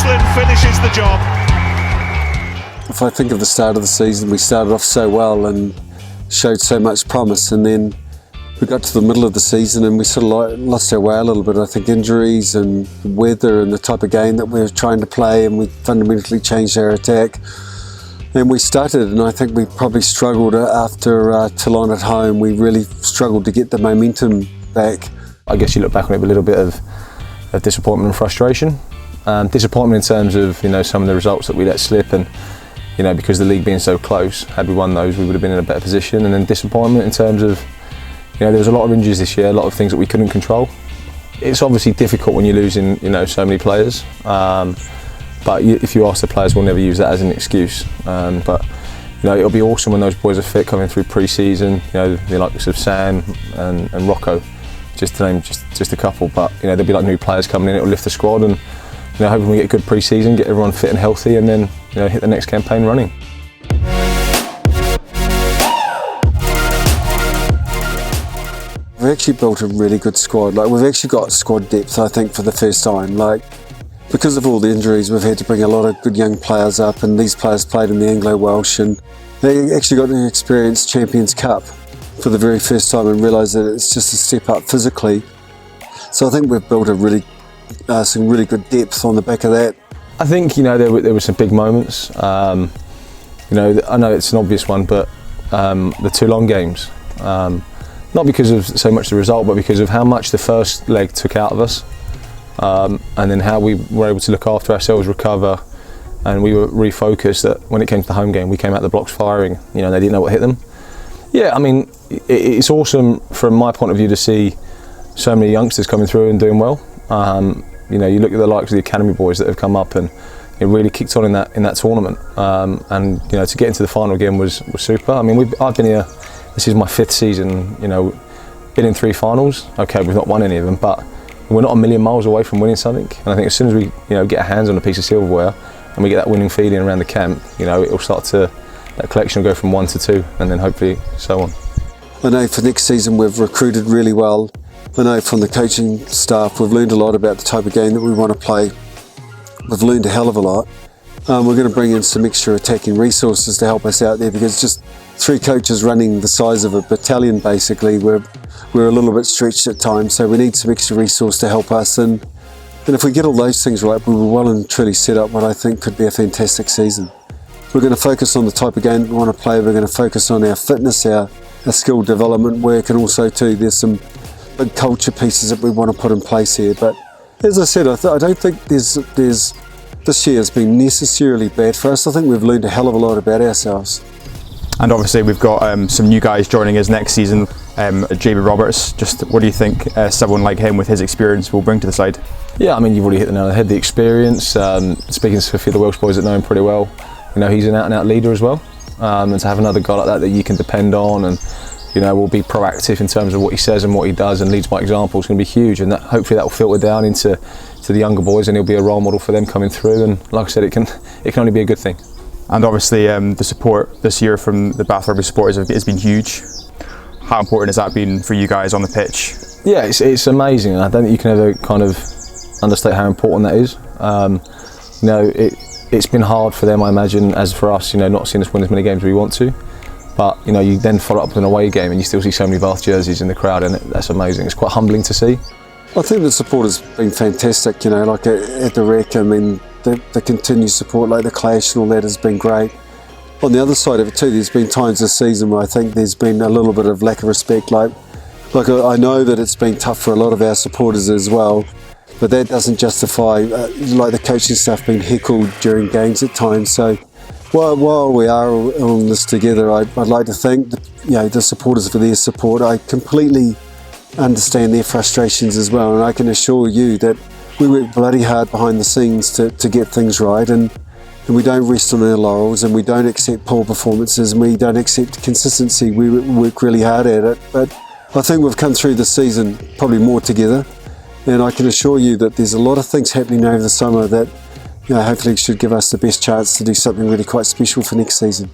Iceland finishes the job. If I think of the start of the season, we started off so well and showed so much promise, and then we got to the middle of the season and we sort of lost our way a little bit. I think injuries and weather and the type of game that we were trying to play, and we fundamentally changed our attack. And we started, and I think we probably struggled after Toulon at home. We really struggled to get the momentum back. I guess you look back on it with a little bit of disappointment and frustration. Disappointment in terms of some of the results that we let slip, and because the league being so close, had we won those we would have been in a better position. And then disappointment in terms of there was a lot of injuries this year, a lot of things that we couldn't control. It's obviously difficult when you're losing so many players, but if you ask the players, we'll never use that as an excuse. But it'll be awesome when those boys are fit coming through pre-season. The likes of Sam and Rocco, just to name just a couple. But there'll be new players coming in. It'll lift the squad, and hoping we get good pre-season, get everyone fit and healthy, and then hit the next campaign running. We've actually built a really good squad. We've actually got squad depth, I think, for the first time. Because of all the injuries, we've had to bring a lot of good young players up, and these players played in the Anglo-Welsh, and they actually got to experience Champions Cup for the very first time and realise that it's just a step up physically. So I think we've built some really good depth on the back of that. I think there were some big moments. I know it's an obvious one, but the Toulon games. Not because of so much the result, but because of how much the first leg took out of us, and then how we were able to look after ourselves, recover, and we were refocused. That when it came to the home game, we came out the blocks firing. They didn't know what hit them. Yeah, I mean, it's awesome from my point of view to see so many youngsters coming through and doing well. You look at the likes of the academy boys that have come up and it really kicked on in that tournament, and to get into the final again was super. I mean, I've been here. This is my 5th season, been in 3 finals. Okay, we've not won any of them, but we're not a million miles away from winning something. And I think as soon as we, get our hands on a piece of silverware and we get that winning feeling around the camp, it'll start that collection will go from 1 to 2, and then hopefully so on. I know for next season we've recruited really well. I know from the coaching staff we've learned a lot about the type of game that we want to play. We've learned a hell of a lot. We're going to bring in some extra attacking resources to help us out there, because just 3 coaches running the size of a battalion, basically, we're a little bit stretched at times, so we need some extra resource to help us. And if we get all those things right, we will well and truly set up what I think could be a fantastic season. We're going to focus on the type of game that we want to play. We're going to focus on our fitness, our skill development work, and also too there's some big culture pieces that we want to put in place here. But as I said, I don't think this year has been necessarily bad for us. I think we've learned a hell of a lot about ourselves. And obviously we've got some new guys joining us next season. JB Roberts, just what do you think someone like him with his experience will bring to the side? Yeah, I mean, you've already hit the nail on the head. The experience, speaking to a few of the Welsh boys that know him pretty well, he's an out-and-out leader as well. And to have another guy like that you can depend on, and will be proactive in terms of what he says and what he does and leads by example, is going to be huge. And hopefully that will filter down into the younger boys, and he'll be a role model for them coming through. And like I said, it can only be a good thing. And obviously the support this year from the Bath Rugby supporters has been huge. How important has that been for you guys on the pitch? Yeah, it's amazing, and I don't think you can ever kind of understate how important that is. It's been hard for them, I imagine, as for us, not seeing us win as many games as we want to. But you then follow up with an away game and you still see so many Bath jerseys in the crowd, and that's amazing. It's quite humbling to see. I think the support has been fantastic, like at the Rec. I mean, the continued support, like the clash and all that, has been great. On the other side of it too, there's been times this season where I think there's been a little bit of lack of respect. Like I know that it's been tough for a lot of our supporters as well, but that doesn't justify like the coaching staff being heckled during games at times. So while we are all in this together, I'd like to thank the supporters for their support. I completely understand their frustrations as well, and I can assure you that we work bloody hard behind the scenes to get things right, and we don't rest on our laurels, and we don't accept poor performances, and we don't accept consistency. We work really hard at it, but I think we've come through this season probably more together, and I can assure you that there's a lot of things happening over the summer that hopefully should give us the best chance to do something really quite special for next season.